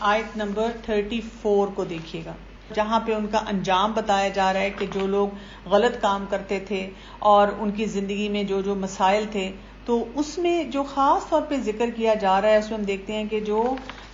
آیت نمبر 34 کو دیکھیے گا، جہاں پہ ان کا انجام بتایا جا رہا ہے کہ جو لوگ غلط کام کرتے تھے اور ان کی زندگی میں جو جو مسائل تھے، تو اس میں جو خاص طور پہ ذکر کیا جا رہا ہے اس میں ہم دیکھتے ہیں کہ جو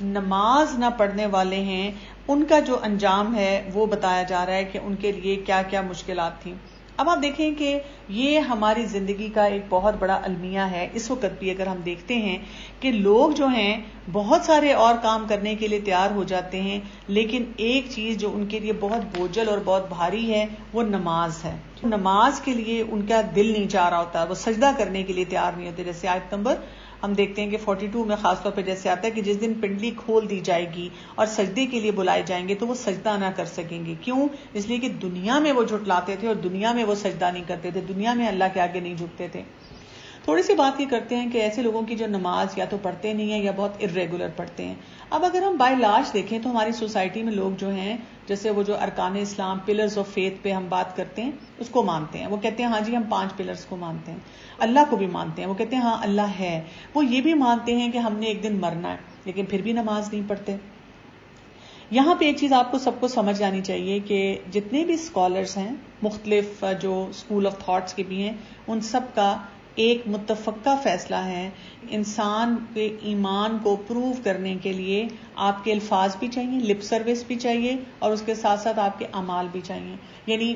نماز نہ پڑھنے والے ہیں ان کا جو انجام ہے وہ بتایا جا رہا ہے کہ ان کے لیے کیا کیا مشکلات تھیں۔ اب آپ دیکھیں کہ یہ ہماری زندگی کا ایک بہت بڑا المیہ ہے۔ اس وقت بھی اگر ہم دیکھتے ہیں کہ لوگ جو ہیں بہت سارے اور کام کرنے کے لیے تیار ہو جاتے ہیں، لیکن ایک چیز جو ان کے لیے بہت بوجھل اور بہت بھاری ہے وہ نماز ہے۔ نماز کے لیے ان کا دل نہیں چاہ رہا ہوتا، وہ سجدہ کرنے کے لیے تیار نہیں ہوتے۔ جیسے آیت نمبر ہم دیکھتے ہیں کہ 42 میں خاص طور پہ جیسے آتا ہے کہ جس دن پنڈلی کھول دی جائے گی اور سجدے کے لیے بلائے جائیں گے تو وہ سجدہ نہ کر سکیں گے۔ کیوں؟ اس لیے کہ دنیا میں وہ جھٹلاتے تھے اور دنیا میں وہ سجدہ نہیں کرتے تھے، دنیا میں اللہ کے آگے نہیں جھکتے تھے۔ تھوڑی سی بات یہ کرتے ہیں کہ ایسے لوگوں کی جو نماز یا تو پڑھتے نہیں ہیں یا بہت irregular پڑھتے ہیں۔ اب اگر ہم بائی لارج دیکھیں تو ہماری سوسائٹی میں لوگ جو ہیں، جیسے وہ جو ارکان اسلام پلرز آف فیتھ پہ ہم بات کرتے ہیں اس کو مانتے ہیں، وہ کہتے ہیں ہاں جی ہم 5 پلرز کو مانتے ہیں، اللہ کو بھی مانتے ہیں، وہ کہتے ہیں ہاں اللہ ہے، وہ یہ بھی مانتے ہیں کہ ہم نے ایک دن مرنا ہے، لیکن پھر بھی نماز نہیں پڑھتے۔ یہاں پہ ایک چیز آپ کو سب کو سمجھ آنی چاہیے کہ جتنے بھی اسکالرز ہیں، مختلف جو اسکول آف تھاٹس کے بھی ہیں، ان سب کا ایک متفقہ فیصلہ ہے، انسان کے ایمان کو پروو کرنے کے لیے آپ کے الفاظ بھی چاہیے، لپ سروس بھی چاہیے، اور اس کے ساتھ ساتھ آپ کے اعمال بھی چاہیے۔ یعنی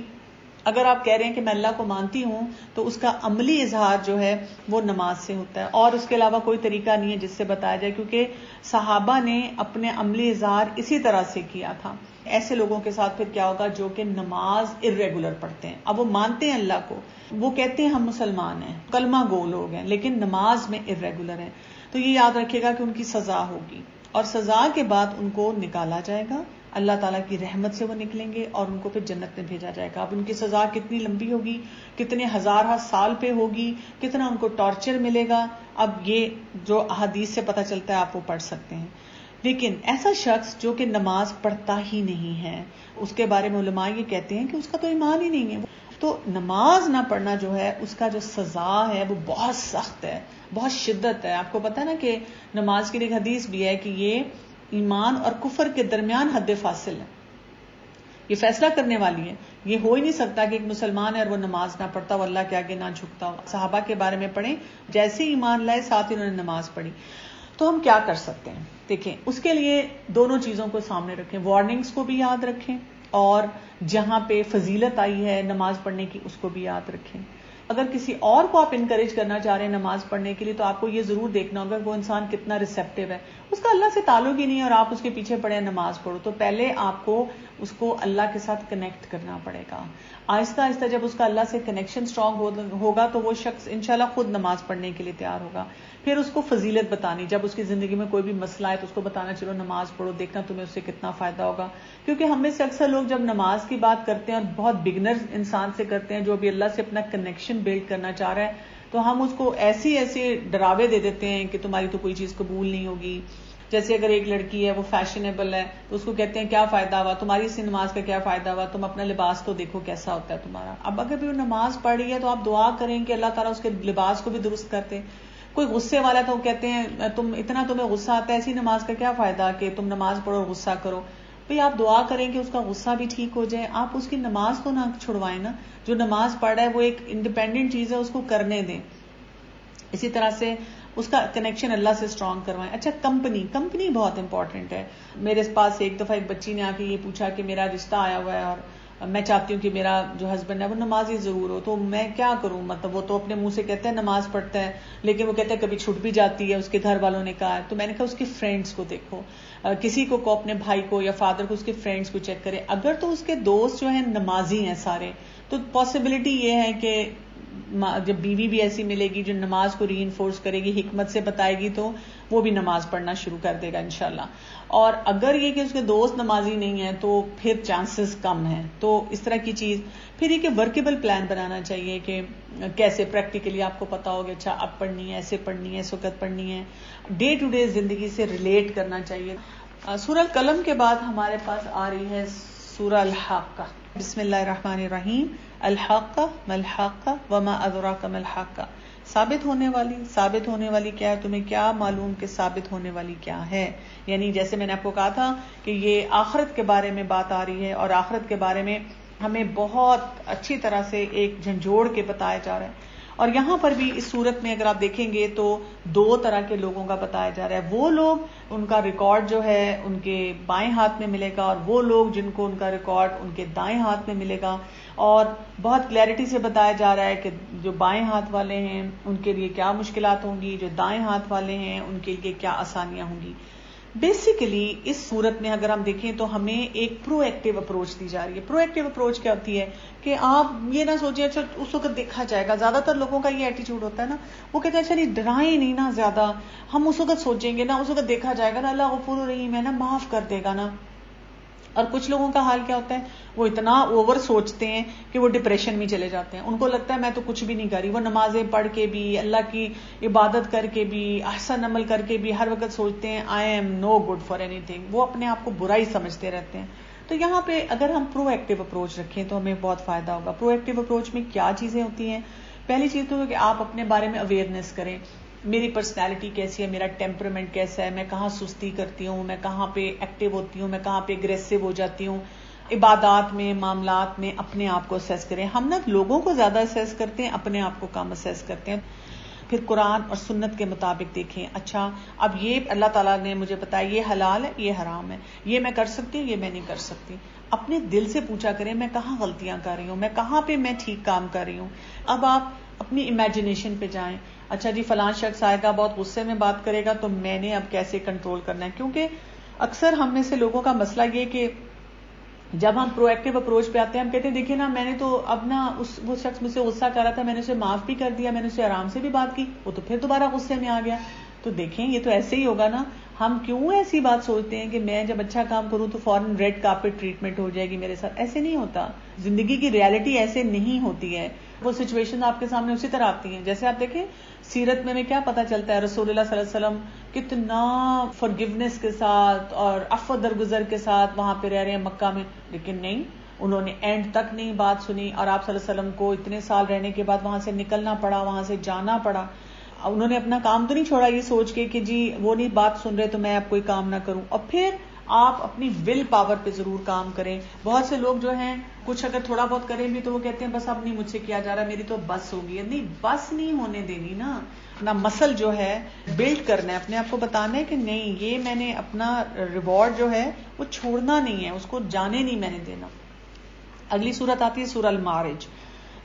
اگر آپ کہہ رہے ہیں کہ میں اللہ کو مانتی ہوں تو اس کا عملی اظہار جو ہے وہ نماز سے ہوتا ہے، اور اس کے علاوہ کوئی طریقہ نہیں ہے جس سے بتایا جائے، کیونکہ صحابہ نے اپنے عملی اظہار اسی طرح سے کیا تھا۔ ایسے لوگوں کے ساتھ پھر کیا ہوگا جو کہ نماز irregular پڑھتے ہیں، اب وہ مانتے ہیں اللہ کو، وہ کہتے ہیں ہم مسلمان ہیں، کلمہ گو لوگ ہیں، لیکن نماز میں irregular ہیں، تو یہ یاد رکھیے گا کہ ان کی سزا ہوگی، اور سزا کے بعد ان کو نکالا جائے گا، اللہ تعالیٰ کی رحمت سے وہ نکلیں گے اور ان کو پھر جنت میں بھیجا جائے گا۔ اب ان کی سزا کتنی لمبی ہوگی، کتنے ہزارہ سال پہ ہوگی، کتنا ان کو ٹارچر ملے گا، اب یہ جو احادیث سے پتہ چلتا ہے آپ وہ پڑھ سکتے ہیں۔ لیکن ایسا شخص جو کہ نماز پڑھتا ہی نہیں ہے، اس کے بارے میں علماء یہ کہتے ہیں کہ اس کا تو ایمان ہی نہیں ہے، تو نماز نہ پڑھنا جو ہے اس کا جو سزا ہے وہ بہت سخت ہے، بہت شدت ہے۔ آپ کو پتہ ہے نا کہ نماز کی ایک حدیث بھی ہے کہ یہ ایمان اور کفر کے درمیان حد فاصل ہے، یہ فیصلہ کرنے والی ہے۔ یہ ہو ہی نہیں سکتا کہ ایک مسلمان ہے اور وہ نماز نہ پڑھتا ہو، اللہ کے آگے نہ جھکتا ہو۔ صحابہ کے بارے میں پڑھیں، جیسے ایمان لائے ساتھ ہی انہوں نے نماز پڑھی۔ تو ہم کیا کر سکتے ہیں؟ دیکھیں، اس کے لیے دونوں چیزوں کو سامنے رکھیں، وارننگز کو بھی یاد رکھیں اور جہاں پہ فضیلت آئی ہے نماز پڑھنے کی اس کو بھی یاد رکھیں۔ اگر کسی اور کو آپ انکریج کرنا چاہ رہے ہیں نماز پڑھنے کے لیے تو آپ کو یہ ضرور دیکھنا ہوگا کہ وہ انسان کتنا ریسیپٹیو ہے، اس کا اللہ سے تعلق ہی نہیں ہے اور آپ اس کے پیچھے پڑے نماز پڑھو، تو پہلے آپ کو اس کو اللہ کے ساتھ کنیکٹ کرنا پڑے گا۔ آہستہ آہستہ جب اس کا اللہ سے کنیکشن اسٹرانگ ہوگا تو وہ شخص انشاءاللہ خود نماز پڑھنے کے لیے تیار ہوگا۔ پھر اس کو فضیلت بتانی، جب اس کی زندگی میں کوئی بھی مسئلہ ہے تو اس کو بتانا چلو نماز پڑھو، دیکھنا تمہیں اس سے کتنا فائدہ ہوگا۔ کیونکہ ہم میں سے اکثر لوگ جب نماز کی بات کرتے ہیں اور بہت بگنر انسان سے کرتے ہیں جو ابھی اللہ سے اپنا کنیکشن بلڈ کرنا چاہ رہا ہے، تو ہم اس کو ایسے ڈراوے دے دیتے ہیں کہ تمہاری تو کوئی چیز قبول نہیں ہوگی۔ جیسے اگر ایک لڑکی ہے وہ فیشنیبل ہے تو اس کو کہتے ہیں کیا فائدہ ہوا تمہاری اس نماز کا، کیا فائدہ ہوا، تم اپنا لباس تو دیکھو کیسا ہوتا ہے تمہارا۔ اب اگر بھی وہ نماز پڑھ رہی ہے تو آپ دعا کریں کہ اللہ تعالیٰ اس کے لباس کو بھی درست کرتے۔ کوئی غصے والا تو کہتے ہیں تمہیں غصہ آتا ہے، ایسی نماز کا کیا فائدہ کہ تم نماز پڑھو اور غصہ کرو۔ بھئی آپ دعا کریں کہ اس کا غصہ بھی ٹھیک ہو جائے، آپ اس کی نماز تو نہ چھڑوائیں نا، جو نماز پڑھ رہا ہے وہ ایک انڈیپینڈنٹ چیز ہے، اس کو کرنے دیں۔ اسی طرح سے اس کا کنیکشن اللہ سے اسٹرانگ کروائیں۔ اچھا، کمپنی بہت امپورٹنٹ ہے۔ میرے پاس ایک دفعہ ایک بچی نے آ کے یہ پوچھا کہ میرا رشتہ آیا ہوا ہے اور میں چاہتی ہوں کہ میرا جو ہسبینڈ ہے وہ نمازی ضرور ہو، تو میں کیا کروں؟ مطلب وہ تو اپنے منہ سے کہتا ہے نماز پڑھتا ہے، لیکن وہ کہتا ہے کبھی چھوٹ بھی جاتی ہے، اس کے گھر والوں نے کہا۔ تو میں نے کہا اس کے فرینڈس کو دیکھو، کسی کو اپنے بھائی کو یا فادر کو اس کے فرینڈس کو چیک کرے، اگر تو اس کے دوست جو ہیں نمازی ہیں سارے، تو پاسبلٹی یہ ہے کہ جب بیوی بھی ایسی ملے گی جو نماز کو ری انفورس کرے گی، حکمت سے بتائے گی، تو وہ بھی نماز پڑھنا شروع کر دے گا انشاءاللہ۔ اور اگر یہ کہ اس کے دوست نمازی نہیں ہیں تو پھر چانسز کم ہیں۔ تو اس طرح کی چیز، پھر یہ کہ ورکیبل پلان بنانا چاہیے کہ کیسے پریکٹیکلی آپ کو پتا ہوگا اچھا اب پڑھنی ہے، ایسے پڑھنی ہے، اس وقت پڑھنی ہے، ڈے ٹو ڈے زندگی سے ریلیٹ کرنا چاہیے۔ سورہ القلم کے بعد ہمارے پاس آ رہی ہے سورہ الحاقہ۔ بسم اللہ الرحمن الرحیم۔ الحاقہ ما الحاقہ وما ادراک ما الحاقہ۔ ثابت ہونے والی کیا ہے؟ تمہیں کیا معلوم کہ ثابت ہونے والی کیا ہے؟ یعنی جیسے میں نے آپ کو کہا تھا کہ یہ آخرت کے بارے میں بات آ رہی ہے، اور آخرت کے بارے میں ہمیں بہت اچھی طرح سے ایک جھنجھوڑ کے بتایا جا رہا ہے. اور یہاں پر بھی اس صورت میں اگر آپ دیکھیں گے تو دو طرح کے لوگوں کا بتایا جا رہا ہے. وہ لوگ ان کا ریکارڈ جو ہے ان کے بائیں ہاتھ میں ملے گا، اور وہ لوگ جن کو ان کا ریکارڈ ان کے دائیں ہاتھ میں ملے گا. اور بہت کلیئرٹی سے بتایا جا رہا ہے کہ جو بائیں ہاتھ والے ہیں ان کے لیے کیا مشکلات ہوں گی، جو دائیں ہاتھ والے ہیں ان کے لیے کیا آسانیاں ہوں گی. بیسیکلی اس صورت میں اگر ہم دیکھیں تو ہمیں ایک پرو ایکٹیو اپروچ دی جا رہی ہے. پرو ایکٹیو اپروچ کیا ہوتی ہے کہ آپ یہ نہ سوچیں اچھا اس وقت دیکھا جائے گا. زیادہ تر لوگوں کا یہ ایٹیچیوڈ ہوتا ہے نا، وہ کہتے ہیں اچھا نہیں ڈرائیں نہیں نا زیادہ، ہم اس وقت سوچیں گے نا، اس وقت دیکھا جائے گا نا، اللہ غفور رحیم ہے نا، معاف کر دے گا نا. اور کچھ لوگوں کا حال کیا ہوتا ہے، وہ اتنا اوور سوچتے ہیں کہ وہ ڈپریشن میں چلے جاتے ہیں. ان کو لگتا ہے میں تو کچھ بھی نہیں کر رہی. وہ نمازیں پڑھ کے بھی، اللہ کی عبادت کر کے بھی، احسن عمل کر کے بھی ہر وقت سوچتے ہیں I am no good for anything. وہ اپنے آپ کو برا ہی سمجھتے رہتے ہیں. تو یہاں پہ اگر ہم پرو ایکٹیو اپروچ رکھیں تو ہمیں بہت فائدہ ہوگا. پرو ایکٹیو اپروچ میں کیا چیزیں ہوتی ہیں؟ پہلی چیز تو ہے کہ آپ اپنے بارے میں اویئرنیس کریں. میری پرسنالٹی کیسی ہے، میرا ٹیمپرمنٹ کیسا ہے، میں کہاں سستی کرتی ہوں، میں کہاں پہ ایکٹیو ہوتی ہوں، میں کہاں پہ اگریسو ہو جاتی ہوں. عبادات میں، معاملات میں اپنے آپ کو اسیس کریں. ہم نا لوگوں کو زیادہ اسیس کرتے ہیں، اپنے آپ کو کم اسیس کرتے ہیں. پھر قرآن اور سنت کے مطابق دیکھیں، اچھا اب یہ اللہ تعالیٰ نے مجھے بتایا یہ حلال ہے، یہ حرام ہے، یہ میں کر سکتی ہوں، یہ میں نہیں کر سکتی. اپنے دل سے پوچھا کریں میں کہاں غلطیاں کر رہی ہوں، میں کہاں پہ میں ٹھیک کام کر رہی ہوں. اب آپ اپنی امیجنیشن پہ جائیں، اچھا جی فلاں شخص آئے گا بہت غصے میں بات کرے گا تو میں نے اب کیسے کنٹرول کرنا ہے. کیونکہ اکثر ہم میں سے لوگوں کا مسئلہ یہ کہ جب ہم پرو ایکٹیو اپروچ پہ آتے ہیں ہم کہتے ہیں دیکھیے نا میں نے تو اب نا وہ شخص مجھ سے غصہ کر رہا تھا، میں نے اسے معاف بھی کر دیا، میں نے اسے آرام سے بھی بات کی، وہ تو پھر دوبارہ غصے میں آ گیا. تو دیکھیں یہ تو ایسے ہی ہوگا نا. ہم کیوں ایسی بات سوچتے ہیں کہ میں جب اچھا کام کروں تو فوراً ریڈ کارپٹ ٹریٹمنٹ ہو جائے گی میرے ساتھ؟ ایسے نہیں ہوتا. زندگی کی ریالٹی ایسے نہیں ہوتی ہے. وہ سچویشن آپ کے سامنے اسی طرح آتی ہیں. جیسے آپ دیکھیں سیرت میں کیا پتا چلتا ہے، رسول اللہ صلی اللہ علیہ وسلم کتنا فارگیونیس کے ساتھ اور عفو درگزر کے ساتھ وہاں پہ رہ رہے ہیں مکہ میں، لیکن نہیں، انہوں نے اینڈ تک نہیں بات سنی. اور آپ صلی اللہ علیہ وسلم کو اتنے سال رہنے کے بعد وہاں سے نکلنا پڑا، وہاں سے جانا پڑا. انہوں نے اپنا کام تو نہیں چھوڑا یہ سوچ کے کہ جی وہ نہیں بات سن رہے تو میں اب کوئی کام نہ کروں. اور پھر آپ اپنی ول پاور پہ ضرور کام کریں. بہت سے لوگ جو ہیں کچھ اگر تھوڑا بہت کریں بھی تو وہ کہتے ہیں بس اب نہیں مجھ سے کیا جا رہا، میری تو بس ہو گئی ہے. نہیں، بس نہیں ہونے دینی نا. اپنا مسل جو ہے بلڈ کرنا ہے، اپنے آپ کو بتانا ہے کہ نہیں یہ میں نے اپنا ریوارڈ جو ہے وہ چھوڑنا نہیں ہے، اس کو جانے نہیں میں نے دینا. اگلی سورت آتی ہے سورہ المعارج.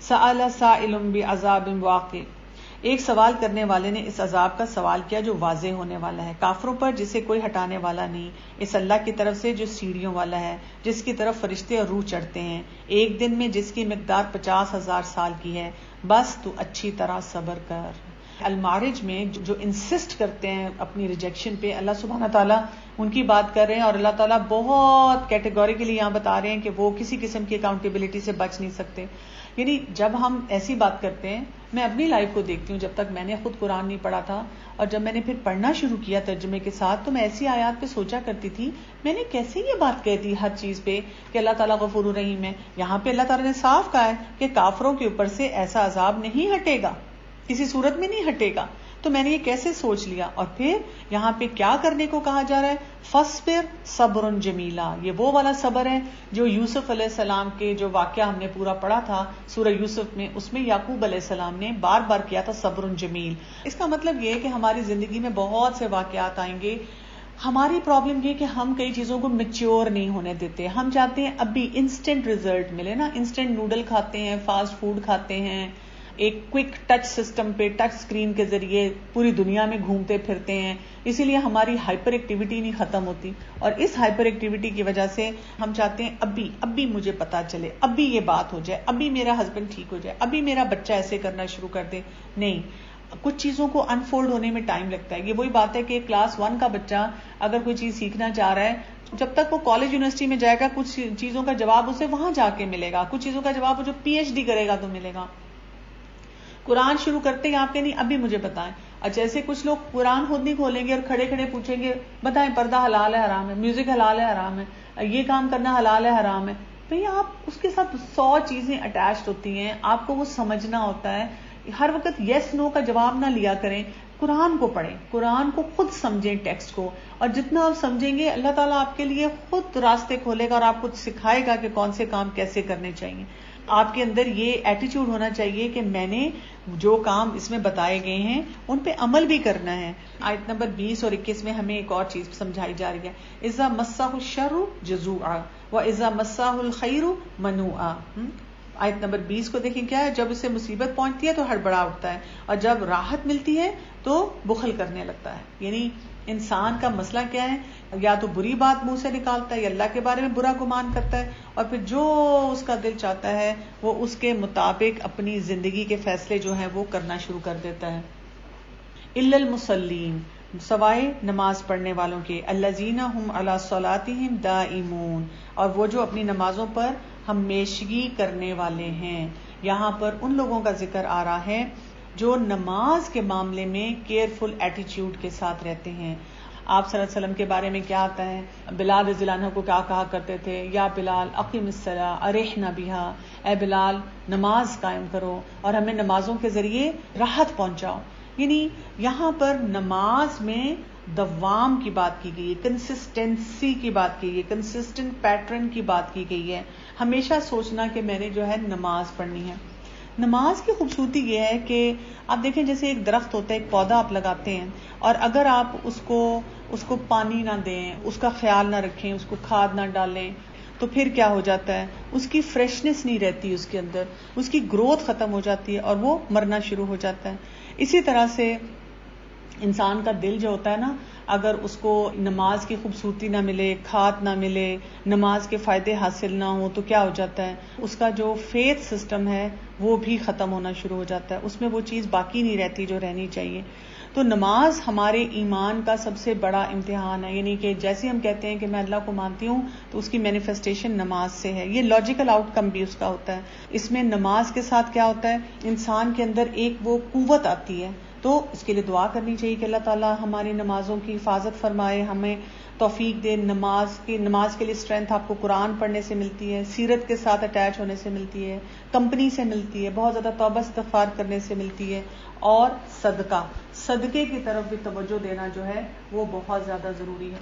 سأل سائل بعذاب واقع، ایک سوال کرنے والے نے اس عذاب کا سوال کیا جو واضح ہونے والا ہے کافروں پر، جسے کوئی ہٹانے والا نہیں، اس اللہ کی طرف سے جو سیڑھیوں والا ہے، جس کی طرف فرشتے اور روح چڑھتے ہیں، ایک دن میں جس کی مقدار 50,000 سال کی ہے. بس تو اچھی طرح صبر کر. المعارج میں جو انسسٹ کرتے ہیں اپنی ریجیکشن پہ، اللہ سبحانہ تعالیٰ ان کی بات کر رہے ہیں. اور اللہ تعالیٰ بہت کیٹیگوریکلی یہاں بتا رہے ہیں کہ وہ کسی قسم کی اکاؤنٹیبلٹی سے بچ نہیں سکتے. یعنی جب ہم ایسی بات کرتے ہیں، میں اپنی لائف کو دیکھتی ہوں، جب تک میں نے خود قرآن نہیں پڑھا تھا اور جب میں نے پھر پڑھنا شروع کیا ترجمے کے ساتھ، تو میں ایسی آیات پہ سوچا کرتی تھی میں نے کیسے یہ بات کہہ دی ہر چیز پہ کہ اللہ تعالیٰ غفور الرحیم ہے. یہاں پہ اللہ تعالیٰ نے صاف کہا ہے کہ کافروں کے اوپر سے ایسا عذاب نہیں ہٹے گا، کسی صورت میں نہیں ہٹے گا. تو میں نے یہ کیسے سوچ لیا؟ اور پھر یہاں پہ کیا کرنے کو کہا جا رہا ہے؟ فَاصْبِرْ صَبْرٌ جَمِيلًا. یہ وہ والا صبر ہے جو یوسف علیہ السلام کے جو واقعہ ہم نے پورا پڑھا تھا سورہ یوسف میں، اس میں یعقوب علیہ السلام نے بار بار کیا تھا صبر جمیل. اس کا مطلب یہ ہے کہ ہماری زندگی میں بہت سے واقعات آئیں گے. ہماری پرابلم یہ کہ ہم کئی چیزوں کو میچور نہیں ہونے دیتے. ہم چاہتے ہیں ابھی انسٹنٹ ریزلٹ ملے نا. انسٹنٹ نوڈل کھاتے ہیں، فاسٹ فوڈ کھاتے ہیں، ایک کوئک ٹچ سسٹم پہ ٹچ سکرین کے ذریعے پوری دنیا میں گھومتے پھرتے ہیں. اسی لیے ہماری ہائپر ایکٹیویٹی نہیں ختم ہوتی، اور اس ہائپر ایکٹیویٹی کی وجہ سے ہم چاہتے ہیں ابھی مجھے پتا چلے، ابھی یہ بات ہو جائے، ابھی میرا ہسبینڈ ٹھیک ہو جائے، ابھی میرا بچہ ایسے کرنا شروع کر دے. نہیں، کچھ چیزوں کو انفولڈ ہونے میں ٹائم لگتا ہے. یہ وہی بات ہے کہ کلاس 1 کا بچہ اگر کوئی چیز سیکھنا چاہ رہا ہے، جب تک وہ کالج یونیورسٹی میں جائے گا کچھ چیزوں کا جواب اسے وہاں جا کے ملے گا، کچھ چیزوں کا جواب جو پی ایچ ڈی کرے گا تو ملے گا. قرآن شروع کرتے ہیں آپ کے نہیں ابھی مجھے بتائیں. اچھا ایسے کچھ لوگ قرآن خود نہیں کھولیں گے اور کھڑے کھڑے پوچھیں گے بتائیں پردہ حلال ہے حرام ہے، میوزک حلال ہے حرام ہے، یہ کام کرنا حلال ہے حرام ہے. بھئی آپ اس کے ساتھ 100 چیزیں اٹیچڈ ہوتی ہیں. آپ کو وہ سمجھنا ہوتا ہے ہر وقت یس نو کا جواب نہ لیا کریں. قرآن کو پڑھیں, قرآن کو خود سمجھیں, ٹیکسٹ کو, اور جتنا آپ سمجھیں گے اللہ تعالیٰ آپ کے لیے خود راستے کھولے گا اور آپ کو سکھائے گا کہ کون سے کام کیسے کرنے چاہیے. آپ کے اندر یہ ایٹیٹیوڈ ہونا چاہیے کہ میں نے جو کام اس میں بتائے گئے ہیں ان پہ عمل بھی کرنا ہے. آیت نمبر 20 اور 21 میں ہمیں ایک اور چیز سمجھائی جا رہی ہے, اذا مسہ الشر جزوعا واذا مسہ الخیر منوعا. آیت نمبر 20 کو دیکھیں, کیا ہے, جب اسے مصیبت پہنچتی ہے تو ہڑبڑا اٹھتا ہے, اور جب راحت ملتی ہے تو بخل کرنے لگتا ہے. یعنی انسان کا مسئلہ کیا ہے, یا تو بری بات منہ سے نکالتا ہے یا اللہ کے بارے میں برا گمان کرتا ہے, اور پھر جو اس کا دل چاہتا ہے وہ اس کے مطابق اپنی زندگی کے فیصلے جو ہیں وہ کرنا شروع کر دیتا ہے. الا المصلین, سوائے نماز پڑھنے والوں کے, الذین هم علی صلاتہم دائمون, اور وہ جو اپنی نمازوں پر ہمیشگی کرنے والے ہیں. یہاں پر ان لوگوں کا ذکر آ رہا ہے جو نماز کے معاملے میں کیئرفل ایٹیٹیوڈ کے ساتھ رہتے ہیں. آپ صلی اللہ علیہ وسلم کے بارے میں کیا آتا ہے, بلال رضی اللہ عنہ کو کیا کہا کرتے تھے, یا بلال اقم الصلاۃ ارحنا بہا, اے بلال نماز قائم کرو اور ہمیں نمازوں کے ذریعے راحت پہنچاؤ. یعنی یہاں پر نماز میں دوام کی بات کی گئی ہے, کنسسٹنسی کی بات کی گئی ہے, کنسسٹنٹ پیٹرن کی بات کی گئی ہے. ہمیشہ سوچنا کہ میں نے جو ہے نماز پڑھنی ہے. نماز کی خوبصورتی یہ ہے کہ آپ دیکھیں جیسے ایک درخت ہوتا ہے, ایک پودا آپ لگاتے ہیں, اور اگر آپ اس کو پانی نہ دیں, اس کا خیال نہ رکھیں, اس کو کھاد نہ ڈالیں, تو پھر کیا ہو جاتا ہے, اس کی فریشنس نہیں رہتی, اس کے اندر اس کی گروتھ ختم ہو جاتی ہے اور وہ مرنا شروع ہو جاتا ہے. اسی طرح سے انسان کا دل جو ہوتا ہے نا, اگر اس کو نماز کی خوبصورتی نہ ملے, کھاد نہ ملے, نماز کے فائدے حاصل نہ ہو, تو کیا ہو جاتا ہے, اس کا جو فیتھ سسٹم ہے وہ بھی ختم ہونا شروع ہو جاتا ہے, اس میں وہ چیز باقی نہیں رہتی جو رہنی چاہیے. تو نماز ہمارے ایمان کا سب سے بڑا امتحان ہے. یعنی کہ جیسے ہم کہتے ہیں کہ میں اللہ کو مانتی ہوں, تو اس کی مینیفیسٹیشن نماز سے ہے. یہ لاجیکل آؤٹ کم بھی اس کا ہوتا ہے. اس میں نماز کے ساتھ کیا ہوتا ہے, انسان کے اندر ایک وہ قوت آتی ہے. تو اس کے لیے دعا کرنی چاہیے کہ اللہ تعالیٰ ہماری نمازوں کی حفاظت فرمائے, ہمیں توفیق دے. نماز کے لیے اسٹرینتھ آپ کو قرآن پڑھنے سے ملتی ہے, سیرت کے ساتھ اٹیچ ہونے سے ملتی ہے, کمپنی سے ملتی ہے, بہت زیادہ توبہ استغفار کرنے سے ملتی ہے, اور صدقے کی طرف بھی توجہ دینا جو ہے وہ بہت زیادہ ضروری ہے.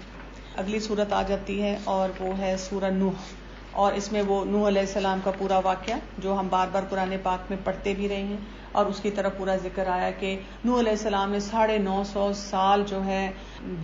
اگلی صورت آ جاتی ہے اور وہ ہے سورہ نوح, اور اس میں وہ نوح علیہ السلام کا پورا واقعہ جو ہم بار بار قرآن پاک میں پڑھتے بھی رہے ہیں, اور اس کی طرف پورا ذکر آیا کہ نوح علیہ السلام نے 950 سال جو ہے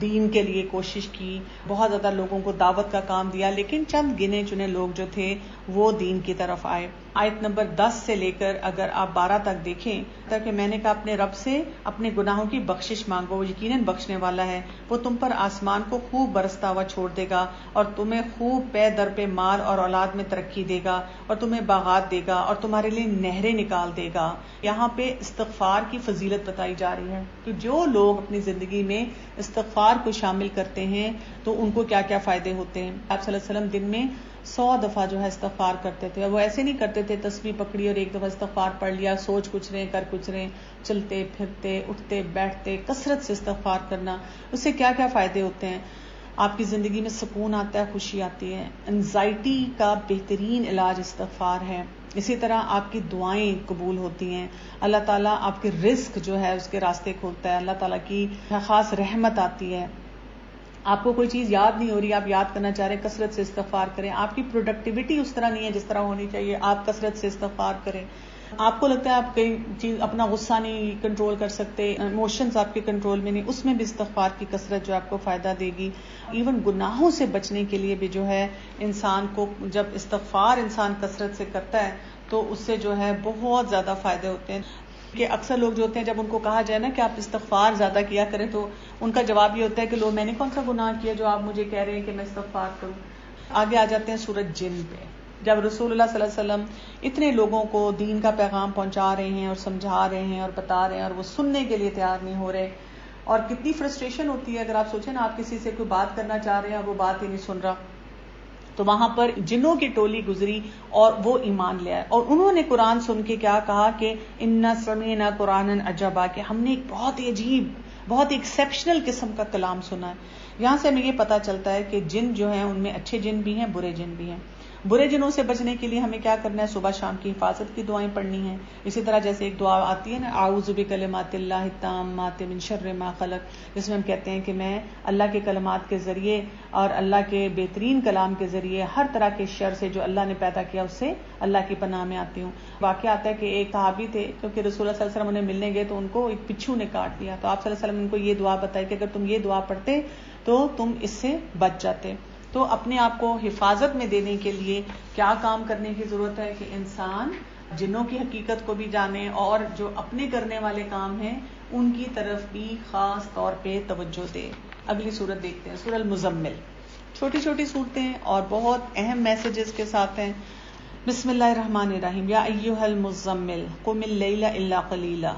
دین کے لیے کوشش کی, بہت زیادہ لوگوں کو دعوت کا کام دیا, لیکن چند گنے چنے لوگ جو تھے وہ دین کی طرف آئے. آیت نمبر 10 سے لے کر اگر آپ 12 تک دیکھیں, تاکہ میں نے کہا اپنے رب سے اپنے گناہوں کی بخشش مانگو, وہ یقیناً بخشنے والا ہے. وہ تم پر آسمان کو خوب برستا ہوا چھوڑ دے گا, اور تمہیں خوب پے در پہ مال اور اولاد میں ترقی دے گا, اور تمہیں باغات دے گا, اور تمہارے لیے نہریں نکال دے گا. یہاں پہ استغفار کی فضیلت بتائی جا رہی ہے کہ جو لوگ اپنی زندگی میں استغفار کو شامل کرتے ہیں تو ان کو کیا کیا فائدے ہوتے ہیں. آپ صلی اللہ علیہ وسلم دن میں 100 دفعہ جو ہے استغفار کرتے تھے. وہ ایسے نہیں کرتے تھے تسبیح پکڑی اور ایک دفعہ استغفار پڑھ لیا, سوچ کچھ رہے کر کچھ رہے, چلتے پھرتے اٹھتے بیٹھتے کثرت سے استغفار کرنا. اس سے کیا کیا فائدے ہوتے ہیں, آپ کی زندگی میں سکون آتا ہے, خوشی آتی ہے. انزائٹی کا بہترین علاج استغفار ہے. اسی طرح آپ کی دعائیں قبول ہوتی ہیں, اللہ تعالیٰ آپ کے رزق جو ہے اس کے راستے کھولتا ہے, اللہ تعالیٰ کی خاص رحمت آتی ہے. آپ کو کوئی چیز یاد نہیں ہو رہی, آپ یاد کرنا چاہ رہے ہیں, کثرت سے استغفار کریں. آپ کی پروڈکٹیوٹی اس طرح نہیں ہے جس طرح ہونی چاہیے, آپ کثرت سے استغفار کریں. آپ کو لگتا ہے آپ کئی چیز اپنا غصہ نہیں کنٹرول کر سکتے, ایموشنز آپ کے کنٹرول میں نہیں, اس میں بھی استغفار کی کثرت جو آپ کو فائدہ دے گی. ایون گناہوں سے بچنے کے لیے بھی جو ہے انسان کو, جب استغفار انسان کثرت سے کرتا ہے تو اس سے جو ہے بہت زیادہ فائدے ہوتے ہیں. کہ اکثر لوگ جو ہوتے ہیں جب ان کو کہا جائے نا کہ آپ استغفار زیادہ کیا کریں, تو ان کا جواب یہ ہوتا ہے کہ لو, میں نے کون سا گناہ کیا جو آپ مجھے کہہ رہے ہیں کہ میں استغفار کروں. آگے آ جاتے ہیں سورۃ جن پہ. جب رسول اللہ صلی اللہ علیہ وسلم اتنے لوگوں کو دین کا پیغام پہنچا رہے ہیں اور سمجھا رہے ہیں اور بتا رہے ہیں, اور وہ سننے کے لیے تیار نہیں ہو رہے, اور کتنی فرسٹریشن ہوتی ہے اگر آپ سوچیں نا, آپ کسی سے کوئی بات کرنا چاہ رہے ہیں اور وہ بات ہی نہیں سن رہا. تو وہاں پر جنوں کی ٹولی گزری اور وہ ایمان لے آئے, اور انہوں نے قرآن سن کے کیا کہا کہ انا سمعنا قرآنا عجبا, کہ ہم نے ایک بہت ہی عجیب, بہت ہی ایکسیپشنل قسم کا کلام سنا ہے. یہاں سے ہمیں یہ پتا چلتا ہے کہ جن جو ہیں ان میں اچھے جن بھی ہیں, برے جن بھی ہیں. برے جنوں سے بچنے کے لیے ہمیں کیا کرنا ہے؟ صبح شام کی حفاظت کی دعائیں پڑھنی ہیں. اسی طرح جیسے ایک دعا آتی ہے نا، اعوذ بکلمات اللہ التامات من شر ما خلق، جس میں ہم کہتے ہیں کہ میں اللہ کے کلمات کے ذریعے اور اللہ کے بہترین کلام کے ذریعے ہر طرح کے شر سے جو اللہ نے پیدا کیا اس سے اللہ کی پناہ میں آتی ہوں. واقعہ آتا ہے کہ ایک صحابی تھے، کیونکہ رسول اللہ صلی اللہ علیہ وسلم انہیں ملنے گئے تو ان کو ایک بچھو نے کاٹ دیا، تو آپ صلی اللہ علیہ وسلم نے ان کو یہ دعا بتائی کہ اگر تم یہ دعا پڑھتے تو تم اس سے بچ جاتے. تو اپنے آپ کو حفاظت میں دینے کے لیے کیا کام کرنے کی ضرورت ہے کہ انسان جنوں کی حقیقت کو بھی جانے اور جو اپنے کرنے والے کام ہیں ان کی طرف بھی خاص طور پہ توجہ دے. اگلی سورت دیکھتے ہیں، سورہ المزمل. چھوٹی چھوٹی صورتیں اور بہت اہم میسیجز کے ساتھ ہیں. بسم اللہ الرحمن الرحیم. یا ایھا المزمل قم اللیل الا قلیلا،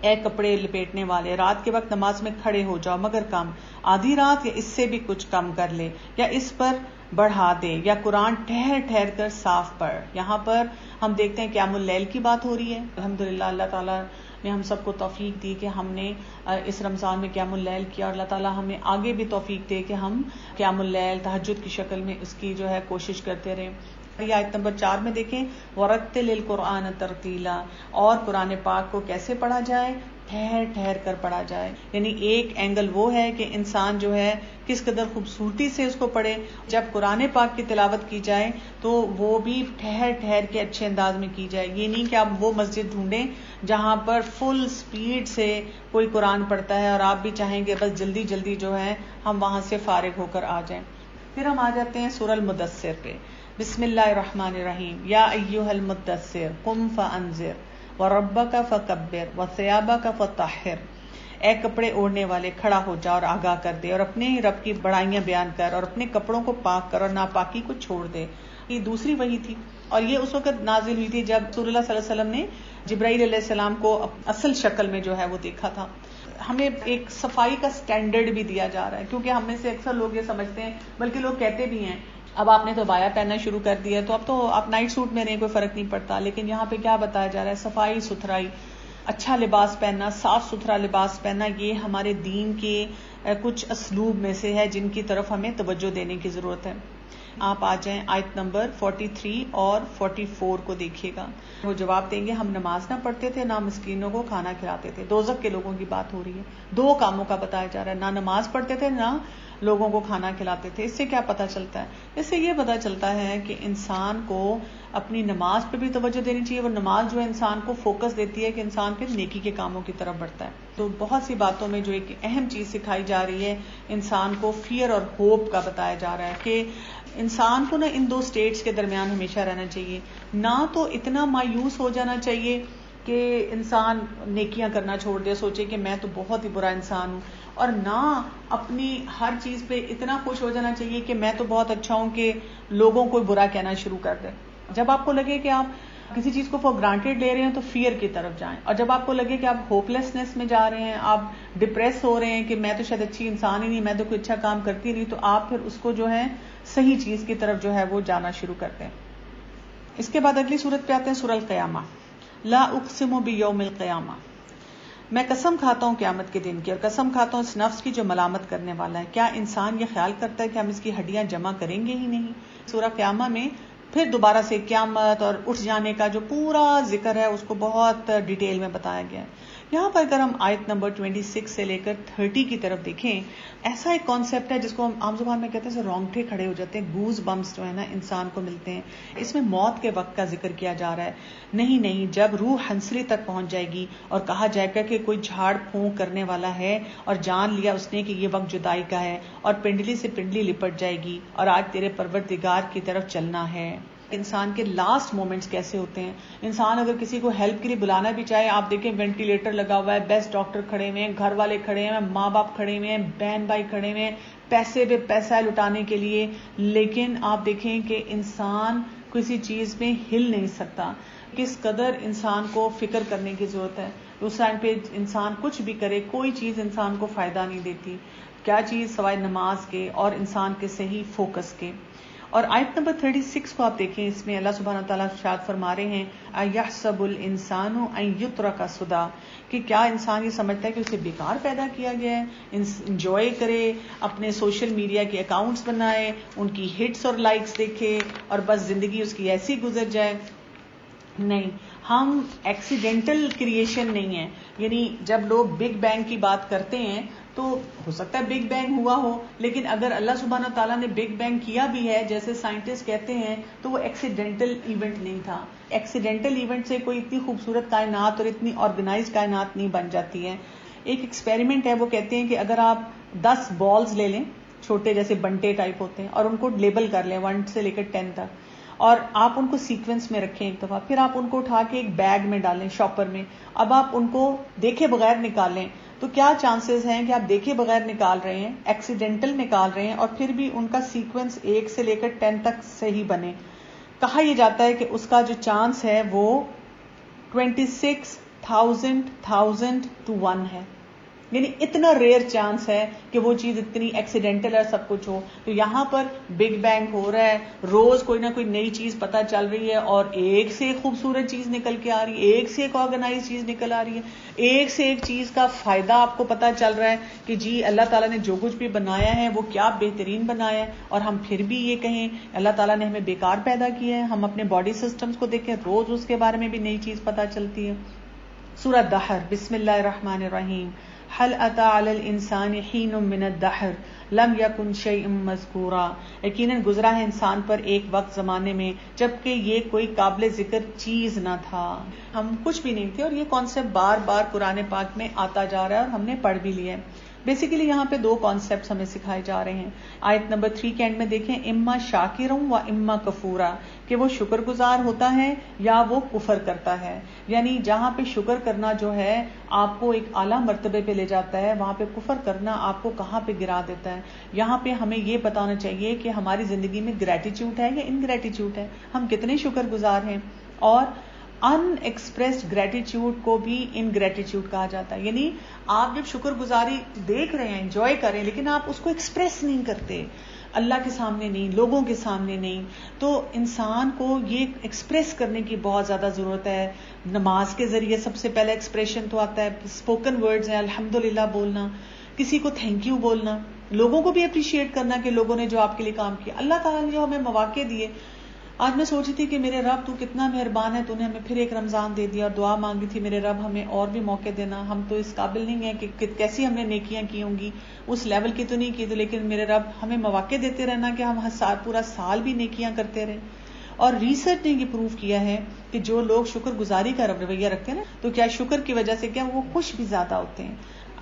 اے کپڑے لپیٹنے والے رات کے وقت نماز میں کھڑے ہو جاؤ مگر کم، آدھی رات یا اس سے بھی کچھ کم کر لے یا اس پر بڑھا دے، یا قرآن ٹھہر ٹھہر کر صاف پڑھ. یہاں پر ہم دیکھتے ہیں قیام اللیل کی بات ہو رہی ہے. الحمدللہ اللہ تعالیٰ نے ہم سب کو توفیق دی کہ ہم نے اس رمضان میں قیام اللیل کیا، اور اللہ تعالیٰ ہمیں آگے بھی توفیق دے کہ ہم قیام اللیل تہجد کی شکل میں اس کی جو ہے کوشش کرتے رہیں. یہ آیت نمبر 4 میں دیکھیں، وَرَتِّلِ الْقُرْآنَ تَرْتِیلًا، اور قرآن پاک کو کیسے پڑھا جائے؟ ٹھہر ٹھہر کر پڑھا جائے. یعنی ایک اینگل وہ ہے کہ انسان جو ہے کس قدر خوبصورتی سے اس کو پڑھے. جب قرآن پاک کی تلاوت کی جائے تو وہ بھی ٹھہر ٹھہر کے اچھے انداز میں کی جائے. یہ نہیں کہ آپ وہ مسجد ڈھونڈیں جہاں پر فل سپیڈ سے کوئی قرآن پڑھتا ہے اور آپ بھی چاہیں گے بس جلدی جلدی جو ہے ہم وہاں سے فارغ ہو کر آ جائیں. پھر ہم آ جاتے ہیں سورہ المدثر پہ. بسم اللہ الرحمن الرحیم. یا ایھا المدثر قم فانذر وربک فکبر وثیابک فطہر، اے کپڑے اوڑھنے والے کھڑا ہو جا اور آگاہ کر دے، اور اپنے رب کی بڑائیاں بیان کر، اور اپنے کپڑوں کو پاک کر اور ناپاکی کو چھوڑ دے. یہ دوسری وحی تھی، اور یہ اس وقت نازل ہوئی تھی جب رسول اللہ صلی اللہ علیہ وسلم نے جبرائیل علیہ السلام کو اصل شکل میں جو ہے وہ دیکھا تھا. ہمیں ایک صفائی کا سٹینڈرڈ بھی دیا جا رہا ہے، کیونکہ ہم میں سے اکثر لوگ یہ سمجھتے ہیں، بلکہ لوگ کہتے بھی ہیں اب آپ نے تو بایا پہننا شروع کر دیا تو اب تو آپ نائٹ سوٹ میں رہیں، کوئی فرق نہیں پڑتا. لیکن یہاں پہ کیا بتایا جا رہا ہے؟ صفائی ستھرائی، اچھا لباس پہننا، صاف ستھرا لباس پہننا، یہ ہمارے دین کے کچھ اسلوب میں سے ہے جن کی طرف ہمیں توجہ دینے کی ضرورت ہے. آپ آ جائیں آیت نمبر 43 اور 44 کو دیکھیے گا. وہ جواب دیں گے ہم نماز نہ پڑھتے تھے، نہ مسکینوں کو کھانا کھلاتے تھے. دوزخ کے لوگوں کی بات ہو رہی ہے. دو کاموں کا بتایا جا رہا ہے، نہ نماز پڑھتے تھے نہ لوگوں کو کھانا کھلاتے تھے. اس سے کیا پتہ چلتا ہے؟ اس سے یہ پتہ چلتا ہے کہ انسان کو اپنی نماز پہ بھی توجہ دینی چاہیے. وہ نماز جو ہے انسان کو فوکس دیتی ہے کہ انسان پھر نیکی کے کاموں کی طرف بڑھتا ہے. تو بہت سی باتوں میں جو ایک اہم چیز سکھائی جا رہی ہے، انسان کو فیئر اور ہوپ کا بتایا جا رہا ہے کہ انسان کو نا ان دو سٹیٹس کے درمیان ہمیشہ رہنا چاہیے. نہ تو اتنا مایوس ہو جانا چاہیے کہ انسان نیکیاں کرنا چھوڑ دے، سوچے کہ میں تو بہت ہی برا انسان ہوں، اور نہ اپنی ہر چیز پہ اتنا خوش ہو جانا چاہیے کہ میں تو بہت اچھا ہوں کہ لوگوں کو برا کہنا شروع کر دے. جب آپ کو لگے کہ آپ کسی چیز کو فار گرانٹیڈ لے رہے ہیں تو فیئر کی طرف جائیں، اور جب آپ کو لگے کہ آپ ہوپ لیسنس میں جا رہے ہیں، آپ ڈپریس ہو رہے ہیں کہ میں تو شاید اچھی انسان ہی نہیں، میں تو کوئی اچھا کام کرتی نہیں، تو آپ پھر اس کو جو ہے صحیح چیز کی طرف جو ہے وہ جانا شروع کرتے ہیں. اس کے بعد اگلی سورت پہ آتے ہیں سورہ القیامہ. لا اقسم بیوم القیامہ، میں قسم کھاتا ہوں قیامت کے دن کی، اور قسم کھاتا ہوں اس نفس کی جو ملامت کرنے والا ہے. کیا انسان یہ خیال کرتا ہے کہ ہم اس کی ہڈیاں جمع کریں گے ہی نہیں؟ سورہ قیامہ میں پھر دوبارہ سے قیامت اور اٹھ جانے کا جو پورا ذکر ہے اس کو بہت ڈیٹیل میں بتایا گیا ہے. یہاں پر اگر ہم آیت نمبر 26 سے لے کر 30 کی طرف دیکھیں، ایسا ایک کانسیپٹ ہے جس کو ہم عام زبان میں کہتے ہیں رونگٹے کھڑے ہو جاتے ہیں، گوز بمپس جو ہے نا انسان کو ملتے ہیں. اس میں موت کے وقت کا ذکر کیا جا رہا ہے. نہیں، جب روح ہنسلی تک پہنچ جائے گی اور کہا جائے گا کہ کوئی جھاڑ پھونک کرنے والا ہے اور جان لیا اس نے کہ یہ وقت جدائی کا ہے، اور پنڈلی سے پنڈلی لپٹ جائے گی اور آج تیرے پروردگار کی طرف چلنا ہے. انسان کے لاسٹ مومنٹس کیسے ہوتے ہیں؟ انسان اگر کسی کو ہیلپ کے لیے بلانا بھی چاہے، آپ دیکھیں وینٹیلیٹر لگا ہوا ہے، بیسٹ ڈاکٹر کھڑے ہوئے ہیں، گھر والے کھڑے ہیں، ماں باپ کھڑے ہوئے ہیں، بہن بھائی کھڑے ہوئے ہیں، پیسے پہ پیسہ لٹانے کے لیے، لیکن آپ دیکھیں کہ انسان کسی چیز میں ہل نہیں سکتا. کس قدر انسان کو فکر کرنے کی ضرورت ہے. اس ٹائم پہ انسان کچھ بھی کرے، کوئی چیز انسان کو فائدہ نہیں دیتی. کیا چیز سوائے نماز کے اور انسان کے صحیح فوکس کے. اور آیت نمبر 36 کو آپ دیکھیں، اس میں اللہ سبحانہ تعالیٰ ارشاد فرما رہے ہیں اَيَحْسَبُ الْإِنسَانُ أَن يُتْرَكَ سُدًى، کہ کیا انسان یہ سمجھتا ہے کہ اسے بیکار پیدا کیا گیا ہے، انجوائے کرے، اپنے سوشل میڈیا کے اکاؤنٹس بنائے، ان کی ہٹس اور لائکس دیکھے اور بس زندگی اس کی ایسی گزر جائے؟ نہیں، ہم ایکسیڈنٹل کریشن نہیں ہیں. یعنی جب لوگ بگ بینگ کی بات کرتے ہیں تو ہو سکتا ہے بگ بینگ ہوا ہو، لیکن اگر اللہ سبحانہ تعالیٰ نے بگ بینگ کیا بھی ہے جیسے سائنٹسٹ کہتے ہیں تو وہ ایکسیڈنٹل ایونٹ نہیں تھا. ایکسیڈنٹل ایونٹ سے کوئی اتنی خوبصورت کائنات اور اتنی آرگنائز کائنات نہیں بن جاتی ہے. ایک ایکسپیریمنٹ ہے، وہ کہتے ہیں کہ اگر آپ 10 بالز لے لیں، چھوٹے جیسے بنٹے ٹائپ ہوتے ہیں، اور ان کو لیبل کر لیں 1 سے لے کر 10 تک، اور آپ ان کو سیکوینس میں رکھیں ایک دفعہ، پھر آپ ان کو اٹھا کے ایک بیگ میں ڈالیں شاپر میں، اب آپ ان کو دیکھے بغیر نکالیں، تو کیا چانسز ہیں کہ آپ دیکھے بغیر نکال رہے ہیں، ایکسیڈنٹل نکال رہے ہیں، اور پھر بھی ان کا سیکوینس 1 سے لے کر 10 تک صحیح بنے. کہا یہ جاتا ہے کہ اس کا جو چانس ہے وہ 26,000 to 1 ہے. یعنی اتنا ریئر چانس ہے کہ وہ چیز اتنی ایکسیڈنٹل ہے سب کچھ ہو. تو یہاں پر بگ بینگ ہو رہا ہے، روز کوئی نہ کوئی نئی چیز پتہ چل رہی ہے، اور ایک سے ایک خوبصورت چیز نکل کے آ رہی ہے، ایک سے ایک آرگنائز چیز نکل آ رہی ہے، ایک سے ایک چیز کا فائدہ آپ کو پتہ چل رہا ہے کہ جی اللہ تعالیٰ نے جو کچھ بھی بنایا ہے وہ کیا بہترین بنایا ہے. اور ہم پھر بھی یہ کہیں اللہ تعالیٰ نے ہمیں بیکار پیدا کیا ہے. ہم اپنے باڈی سسٹمز کو دیکھیں، روز اس کے بارے میں بھی نئی چیز پتہ چلتی ہے. سورہ دحر، بسم اللہ الرحمن الرحیم. هل اتى على الانسان حين من الدهر لم يكن شيئا مذكورا، یقیناً گزرا ہے انسان پر ایک وقت زمانے میں جبکہ یہ کوئی قابل ذکر چیز نہ تھا. ہم کچھ بھی نہیں تھے، اور یہ کانسیپٹ بار بار قرآن پاک میں آتا جا رہا ہے اور ہم نے پڑھ بھی لیا ہے. بیسیکلی یہاں پہ 2 کانسیپٹس ہمیں سکھائے جا رہے ہیں. آیت نمبر 3 کے اینڈ میں دیکھیں اما شاکرا و اما کفورا، کہ وہ شکر گزار ہوتا ہے یا وہ کفر کرتا ہے. یعنی جہاں پہ شکر کرنا جو ہے آپ کو ایک اعلیٰ مرتبے پہ لے جاتا ہے، وہاں پہ کفر کرنا آپ کو کہاں پہ گرا دیتا ہے. یہاں پہ ہمیں یہ بتانا چاہیے کہ ہماری زندگی میں گریٹیٹیوڈ ہے یا انگریٹیٹیوڈ ہے، ہم کتنے شکر گزار ہیں. اور ان ایکسپریسڈ گریٹیٹیوڈ کو بھی انگریٹیٹیوڈ کہا جاتا ہے. یعنی آپ جب شکر گزاری دیکھ رہے ہیں، انجوائے کر رہے ہیں، لیکن آپ اس کو ایکسپریس نہیں کرتے، اللہ کے سامنے نہیں، لوگوں کے سامنے نہیں. تو انسان کو یہ ایکسپریس کرنے کی بہت زیادہ ضرورت ہے. نماز کے ذریعے سب سے پہلے ایکسپریشن تو آتا ہے، اسپوکن ورڈز ہیں، الحمدللہ بولنا، کسی کو تھینک یو بولنا، لوگوں کو بھی اپریشیٹ کرنا کہ لوگوں نے جو آپ کے لیے کام کیا. اللہ تعالیٰ نے جو ہمیں مواقع دیے، آج میں سوچی تھی کہ میرے رب تو کتنا مہربان ہے، تو نے ہمیں پھر ایک رمضان دے دیا، اور دعا مانگی تھی میرے رب ہمیں اور بھی موقع دینا. ہم تو اس قابل نہیں ہیں کہ کیسی ہم نے نیکیاں کی ہوں گی، اس لیول کی تو نہیں کی، تو لیکن میرے رب ہمیں مواقع دیتے رہنا کہ ہم پورا سال بھی نیکیاں کرتے رہیں. اور ریسرچ نے یہ پروف کیا ہے کہ جو لوگ شکر گزاری کا رویہ رکھتے ہیں نا، تو کیا شکر کی وجہ سے کیا وہ خوش بھی زیادہ ہوتے ہیں.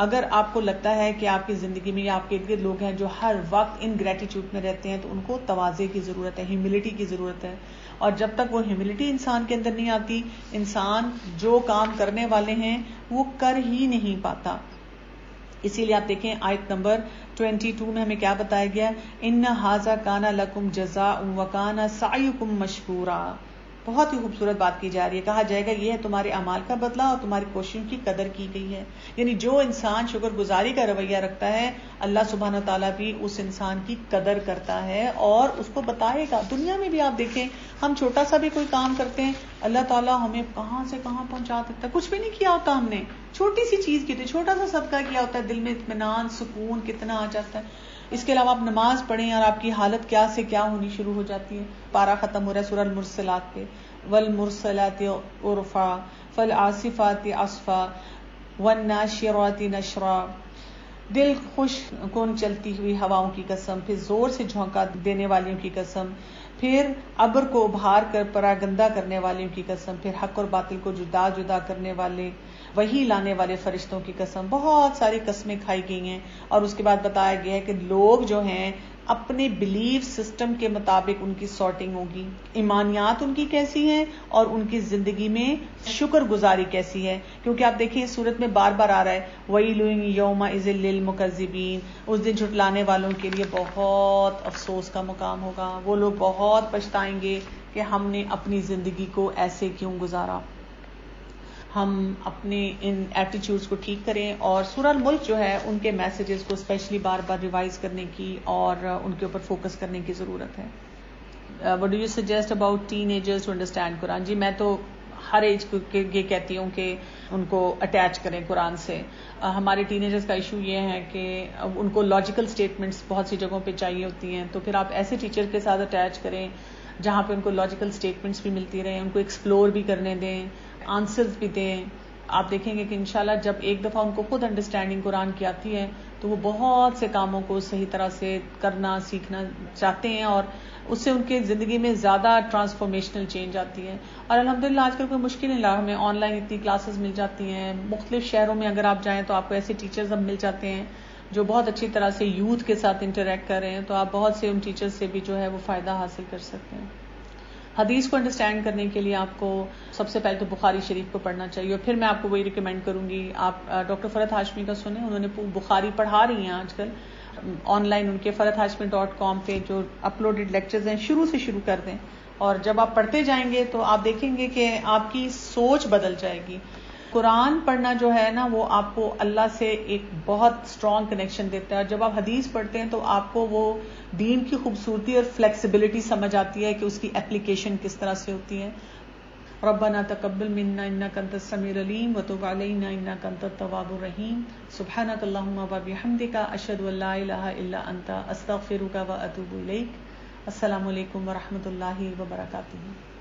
اگر آپ کو لگتا ہے کہ آپ کی زندگی میں یا آپ کے ارد لوگ ہیں جو ہر وقت ان گریٹیٹیوڈ میں رہتے ہیں، تو ان کو تواضع کی ضرورت ہے، ہیوملٹی کی ضرورت ہے. اور جب تک وہ ہیوملٹی انسان کے اندر نہیں آتی، انسان جو کام کرنے والے ہیں وہ کر ہی نہیں پاتا. اسی لیے آپ دیکھیں آیت نمبر 22 میں ہمیں کیا بتایا گیا، ان ھذا کان لکم جزاء وکان سعیکم مشکورا. بہت ہی خوبصورت بات کی جا رہی ہے. کہا جائے گا یہ ہے تمہارے اعمال کا بدلہ اور تمہاری کوششوں کی قدر کی گئی ہے. یعنی جو انسان شکر گزاری کا رویہ رکھتا ہے، اللہ سبحانہ تعالیٰ بھی اس انسان کی قدر کرتا ہے اور اس کو بتائے گا. دنیا میں بھی آپ دیکھیں، ہم چھوٹا سا بھی کوئی کام کرتے ہیں، اللہ تعالیٰ ہمیں کہاں سے کہاں پہنچا دیتا ہے. کچھ بھی نہیں کیا ہوتا ہم نے، چھوٹی سی چیز کی ہوتی ہے، چھوٹا سا صدقہ کیا ہوتا ہے، دل میں اطمینان، سکون کتنا آ جاتا ہے. اس کے علاوہ آپ نماز پڑھیں اور آپ کی حالت کیا سے کیا ہونی شروع ہو جاتی ہے. پارہ ختم ہو رہا ہے سورہ المرسلات پہ، والمرسلات عرفا فالعاصفات عصفا والناشرات نشرا. دل خوش کن چلتی ہوئی ہواؤں کی قسم، پھر زور سے جھونکا دینے والیوں کی قسم، پھر ابر کو ابھار کر پراگندہ کرنے والیوں کی قسم، پھر حق اور باطل کو جدا جدا کرنے والے، وہی لانے والے فرشتوں کی قسم. بہت ساری قسمیں کھائی گئی ہیں. اور اس کے بعد بتایا گیا ہے کہ لوگ جو ہیں اپنے بلیف سسٹم کے مطابق ان کی سارٹنگ ہوگی، ایمانیات ان کی کیسی ہیں اور ان کی زندگی میں شکر گزاری کیسی ہے. کیونکہ آپ دیکھیں اس صورت میں بار بار آ رہا ہے وَيْلٌ يَوْمَئِذٍ لِّلْمُكَذِّبِينَ. اس دن جھٹلانے والوں کے لیے بہت افسوس کا مقام ہوگا. وہ لوگ بہت پچھتائیں گے کہ ہم نے اپنی زندگی کو ایسے کیوں گزارا. ہم اپنے ان ایٹیٹیوڈز کو ٹھیک کریں، اور سورہ الملک جو ہے ان کے میسیجز کو اسپیشلی بار بار ریوائز کرنے کی اور ان کے اوپر فوکس کرنے کی ضرورت ہے. what do you suggest about teenagers to understand قرآن؟ جی میں تو ہر ایج کو یہ کہتی ہوں کہ ان کو اٹیچ کریں قرآن سے. ہمارے ٹین ایجرز کا ایشو یہ ہے کہ ان کو لاجیکل سٹیٹمنٹس بہت سی جگہوں پہ چاہیے ہوتی ہیں, تو پھر آپ ایسے ٹیچر کے ساتھ اٹیچ کریں جہاں پہ ان کو لاجیکل سٹیٹمنٹس بھی ملتی رہیں, ان کو ایکسپلور بھی کرنے دیں, آنسرز بھی دیں. آپ دیکھیں گے کہ انشاءاللہ جب ایک دفعہ ان کو خود انڈرسٹینڈنگ قرآن کی آتی ہے تو وہ بہت سے کاموں کو صحیح طرح سے کرنا سیکھنا چاہتے ہیں, اور اس سے ان کے زندگی میں زیادہ ٹرانسفارمیشنل چینج آتی ہے. اور الحمدللہ آج کل کوئی مشکل نہیں رہا, ہمیں آن لائن اتنی کلاسز مل جاتی ہیں. مختلف شہروں میں اگر آپ جائیں تو آپ کو ایسے ٹیچرز اب مل جاتے ہیں جو بہت اچھی طرح سے یوتھ کے ساتھ انٹریکٹ کر رہے ہیں, تو آپ بہت سے ان ٹیچرز سے بھی جو ہے وہ فائدہ حاصل کر سکتے ہیں. حدیث کو انڈرسٹینڈ کرنے کے لیے آپ کو سب سے پہلے تو بخاری شریف کو پڑھنا چاہیے, اور پھر میں آپ کو وہی ریکمینڈ کروں گی آپ ڈاکٹر فرحت ہاشمی کا سنیں. انہوں نے بخاری پڑھا رہی ہیں آج کل آن لائن, ان کے فرحتہاشمی.com پہ جو اپلوڈڈ لیکچرز ہیں شروع سے شروع کر دیں, اور جب آپ پڑھتے جائیں گے تو آپ دیکھیں گے کہ آپ کی سوچ بدل جائے گی. قرآن پڑھنا جو ہے نا وہ آپ کو اللہ سے ایک بہت اسٹرانگ کنیکشن دیتا ہے, اور جب آپ حدیث پڑھتے ہیں تو آپ کو وہ دین کی خوبصورتی اور فلیکسیبلٹی سمجھ آتی ہے کہ اس کی اپلیکیشن کس طرح سے ہوتی ہے. ربنا تقبل منا انک انت السمیع العلیم وتب علینا انک انت التواب الرحیم. سبحانک اللہم وبحمدک اشہد ان لا الہ الا انت استغفرک واتوب الیک. السلام علیکم ورحمۃ اللہ وبرکاتہ.